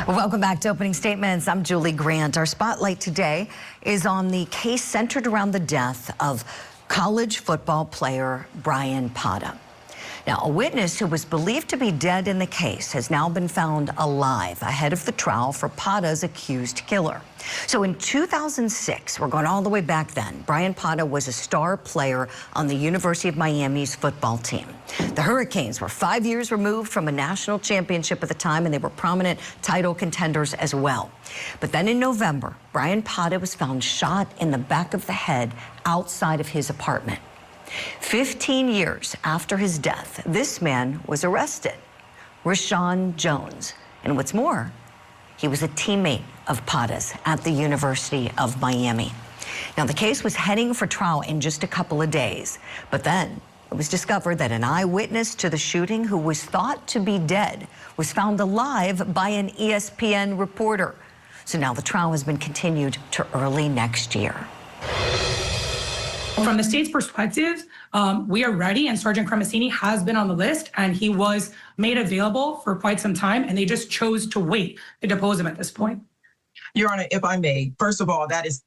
Welcome back to Opening Statements. I'm Julie Grant. Our spotlight today is on the case centered around the death of college football player Bryan. Now, a witness who was believed to be dead in the case has now been found alive ahead of the trial for Pada's accused killer. So in 2006, we're going all the way back then, Bryan was a star player on the University of Miami's football team. The Hurricanes were 5 years removed from a national championship at the time, and they were prominent title contenders as well. But then in November, Bryan was found shot in the back of the head outside of his apartment. 15 years after his death, this man was arrested, Rashaun Jones. And what's more, he was a teammate of Pada's at the University of Miami. Now, the case was heading for trial in just a couple of days, but then it was discovered that an eyewitness to the shooting who was thought to be dead was found alive by an ESPN reporter. So now the trial has been continued to early next year. From the state's perspective, we are ready, and Sergeant Cremasini has been on the list, and he was made available for quite some time, and they just chose to wait to depose him at this point. Your Honor, if I may, first of all, that is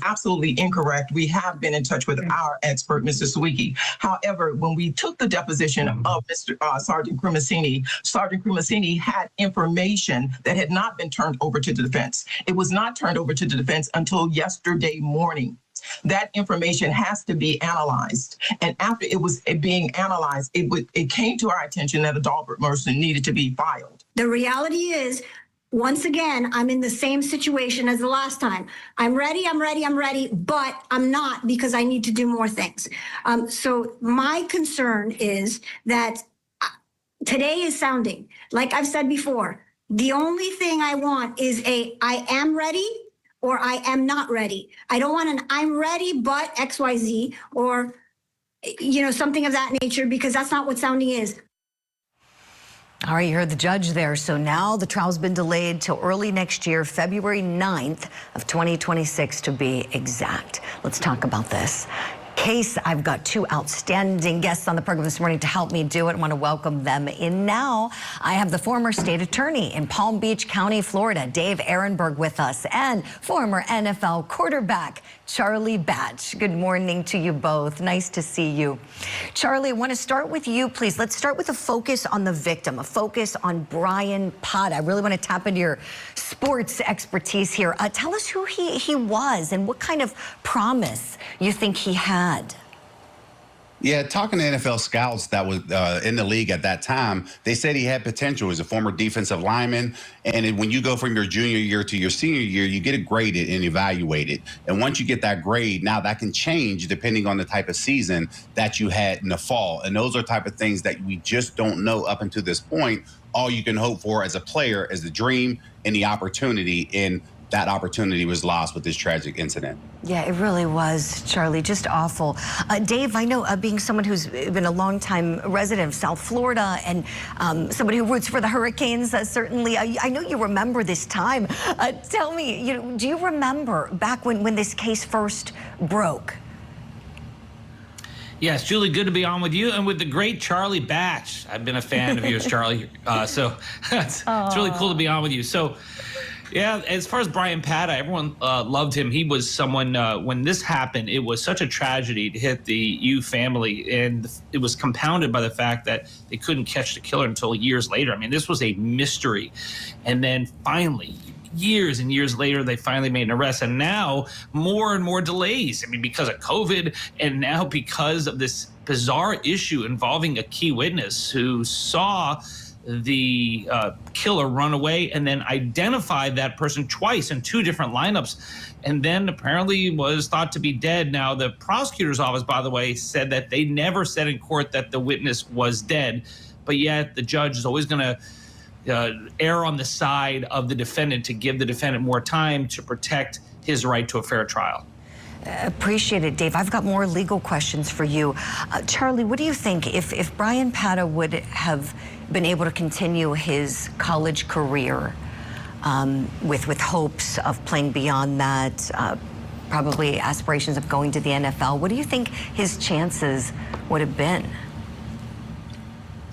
absolutely incorrect. We have been in touch with our expert, Mr. Sawicki. However, when we took the deposition of Sergeant Cremasini had information that had not been turned over to the defense. It was not turned over to the defense until yesterday morning. That information has to be analyzed. And after it was being analyzed, it came to our attention that a Dahlberg motion needed to be filed. The reality is, once again, I'm in the same situation as the last time. I'm ready, but I'm not, because I need to do more things. So my concern is that today is sounding, like I've said before, the only thing I want is I am ready or I am not ready. I don't want an I'm ready but XYZ or, something of that nature, because that's not what sounding is. All right, you heard the judge there. So now the trial's been delayed till early next year, February 9th of 2026 to be exact. Let's talk about this case. I've got two outstanding guests on the program this morning to help me do it. I want to welcome them in now. I have the former state attorney in Palm Beach County, Florida, Dave Ehrenberg, with us, and former NFL quarterback Charlie Batch. Good morning to you both. Nice to see you. Charlie, I want to start with you, please. Let's start with a focus on the victim, a focus on Bryan. I really want to tap into your sports expertise here. Tell us who he was and what kind of promise you think he had. Yeah, talking to NFL scouts that was in the league at that time, they said he had potential as a former defensive lineman. And when you go from your junior year to your senior year, you get it graded and evaluated. And once you get that grade, now that can change depending on the type of season that you had in the fall. And those are type of things that we just don't know up until this point. All you can hope for as a player is the dream and the opportunity, and that opportunity was lost with this tragic incident. Yeah, it really was, Charlie, just awful. Dave, I know being someone who's been a longtime resident of South Florida and somebody who roots for the Hurricanes, certainly, I know you remember this time. Tell me, do you remember back when this case first broke? Yes, Julie, good to be on with you and with the great Charlie Batch. I've been a fan of yours, Charlie. So it's really cool to be on with you. So, yeah, as far as Bryan, everyone loved him. He was someone, when this happened, it was such a tragedy to hit the Yu family, and it was compounded by the fact that they couldn't catch the killer until years later. I mean, this was a mystery. And then finally, years and years later, they finally made an arrest. And now more and more delays. I mean, because of COVID, and now because of this bizarre issue involving a key witness who saw the killer run away and then identified that person twice in two different lineups, and then apparently was thought to be dead. Now, the prosecutor's office, by the way, said that they never said in court that the witness was dead, but yet the judge is always going to err on the side of the defendant to give the defendant more time to protect his right to a fair trial. Appreciate it, Dave. I've got more legal questions for you. Charlie, what do you think if Bryan would have been able to continue his college career with hopes of playing beyond that, probably aspirations of going to the NFL, what do you think his chances would have been?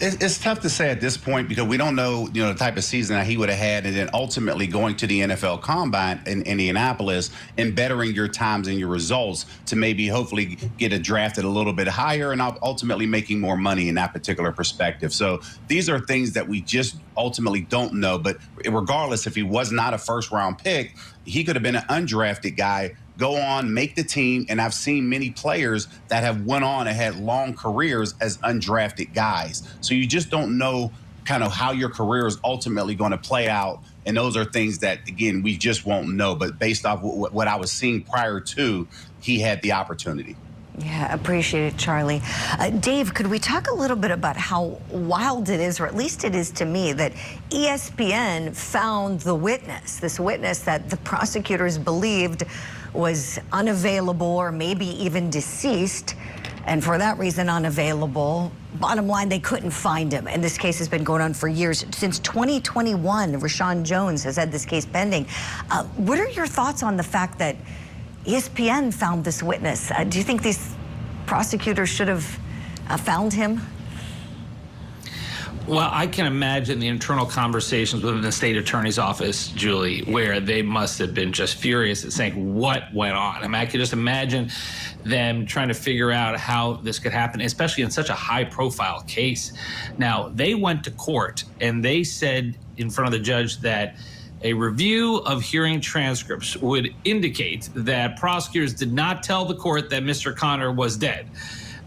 It's tough to say at this point because we don't know, the type of season that he would have had, and then ultimately going to the NFL Combine in Indianapolis and bettering your times and your results to maybe hopefully get it drafted a little bit higher and ultimately making more money in that particular perspective. So these are things that we just ultimately don't know. But regardless, if he was not a first-round pick, he could have been an undrafted guy, go on, make the team. And I've seen many players that have went on and had long careers as undrafted guys. So you just don't know kind of how your career is ultimately going to play out. And those are things that, again, we just won't know. But based off what I was seeing prior to, he had the opportunity. Yeah, appreciate it, Charlie. Dave, could we talk a little bit about how wild it is, or at least it is to me, that ESPN found the witness, this witness that the prosecutors believed was unavailable or maybe even deceased, and for that reason unavailable. Bottom line, they couldn't find him. And this case has been going on for years. Since 2021, Rashaun Jones has had this case pending. What are your thoughts on the fact that ESPN found this witness? Do you think these prosecutors should have found him? Well, I can imagine the internal conversations within the state attorney's office, Julie, where they must have been just furious at saying what went on. I mean, I could just imagine them trying to figure out how this could happen, especially in such a high-profile case. Now, they went to court and they said in front of the judge that a review of hearing transcripts would indicate that prosecutors did not tell the court that Mr. Connor was dead.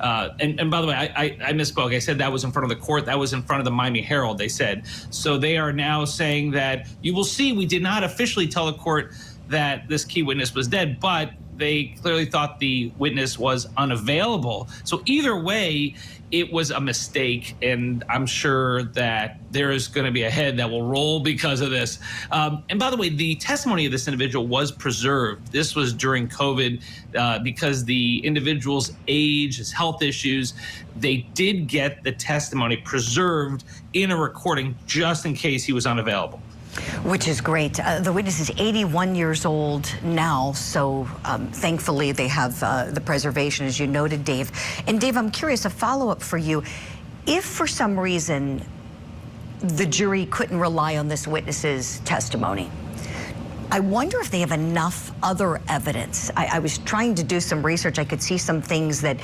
And by the way, I misspoke. I said that was in front of the court. That was in front of the Miami Herald, they said. So they are now saying that you will see we did not officially tell the court that this key witness was dead, but they clearly thought the witness was unavailable. So either way, it was a mistake, and I'm sure that there is going to be a head that will roll because of this. And by the way, the testimony of this individual was preserved. This was during COVID because the individual's age, his health issues, they did get the testimony preserved in a recording just in case he was unavailable. Which is great. The witness is 81 years old now, so thankfully they have the preservation, as you noted, Dave. And Dave, I'm curious, a follow-up for you. If for some reason the jury couldn't rely on this witness's testimony, I wonder if they have enough other evidence. I was trying to do some research. I could see some things that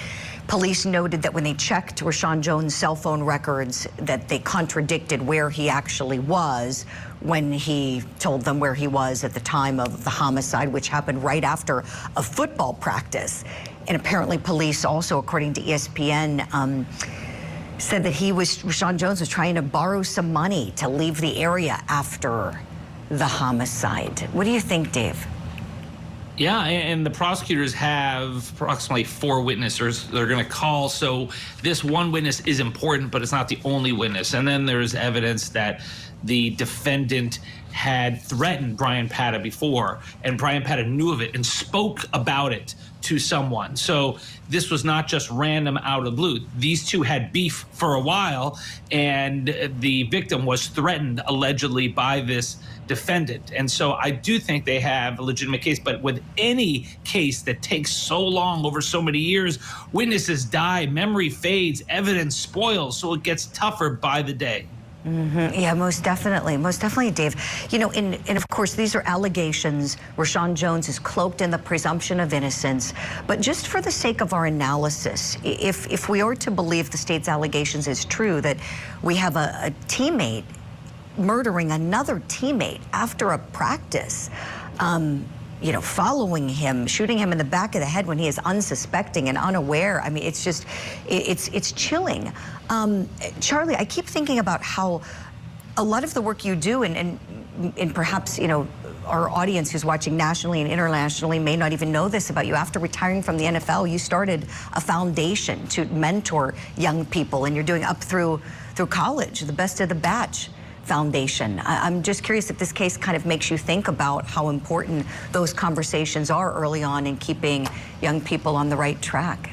police noted that when they checked Rashaun Jones' cell phone records, that they contradicted where he actually was when he told them where he was at the time of the homicide, which happened right after a football practice. And apparently police also, according to ESPN, said that Rashaun Jones was trying to borrow some money to leave the area after the homicide. What do you think, Dave? Yeah, and the prosecutors have approximately 4 witnesses they're going to call. So this one witness is important, but it's not the only witness. And then there's evidence that the defendant had threatened Bryan Patta before, and Bryan Patta knew of it and spoke about it to someone. So this was not just random out of the blue. These two had beef for a while, and the victim was threatened allegedly by this defendant. And so I do think they have a legitimate case, but with any case that takes so long over so many years, witnesses die, memory fades, evidence spoils, so it gets tougher by the day. Yeah, most definitely, Dave. You know, and of course, these are allegations. Rashaun Jones is cloaked in the presumption of innocence. But just for the sake of our analysis, if we are to believe the state's allegations is true, that we have a teammate murdering another teammate after a practice, you know, following him, shooting him in the back of the head when he is unsuspecting and unaware. I mean, it's just, it's chilling. Charlie, I keep thinking about how a lot of the work you do, and perhaps, you know, our audience who's watching nationally and internationally may not even know this about you. After retiring from the NFL, you started a foundation to mentor young people, and you're doing up through college, the Best of the Batch Foundation. I'm just curious if this case kind of makes you think about how important those conversations are early on in keeping young people on the right track.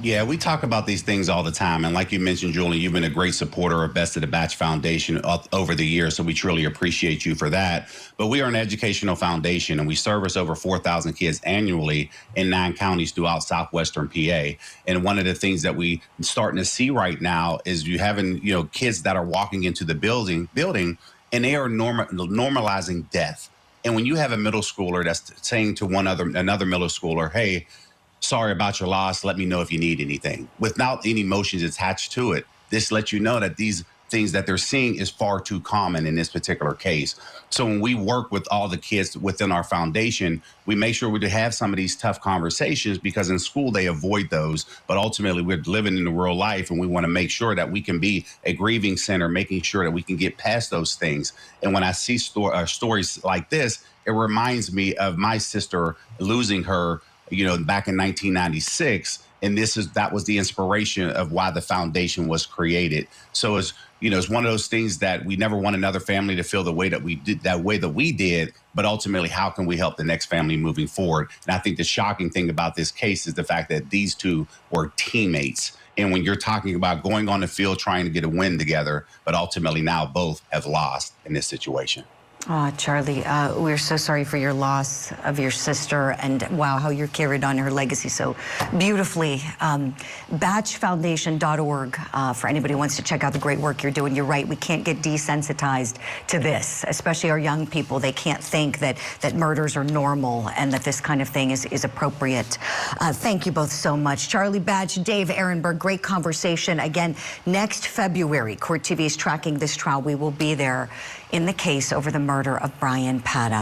Yeah, we talk about these things all the time. And like you mentioned, Julie, you've been a great supporter of Best of the Batch Foundation over the years. So we truly appreciate you for that. But we are an educational foundation and we service over 4,000 kids annually in 9 counties throughout southwestern PA. And one of the things that we starting to see right now is you having, kids that are walking into the building and they are normalizing death. And when you have a middle schooler that's saying to another middle schooler, hey, sorry about your loss, let me know if you need anything, without any emotions attached to it, this lets you know that these things that they're seeing is far too common in this particular case. So when we work with all the kids within our foundation, we make sure we have some of these tough conversations, because in school they avoid those, but ultimately we're living in the real life and we want to make sure that we can be a grieving center, making sure that we can get past those things. And when I see stories like this, it reminds me of my sister losing her back in 1996. And that was the inspiration of why the foundation was created. So it's one of those things that we never want another family to feel the way that we did, but ultimately, how can we help the next family moving forward? And I think the shocking thing about this case is the fact that these two were teammates. And when you're talking about going on the field, trying to get a win together, but ultimately now both have lost in this situation. Oh, Charlie, we're so sorry for your loss of your sister, and wow, how you carried on her legacy so beautifully. Batchfoundation.org for anybody who wants to check out the great work you're doing. You're right, we can't get desensitized to this, especially our young people. They can't think that murders are normal and that this kind of thing is appropriate. Thank you both so much. Charlie Batch, Dave Ehrenberg, great conversation. Again, next February, Court TV is tracking this trial. We will be there in the case over the murder of Bryan Pata.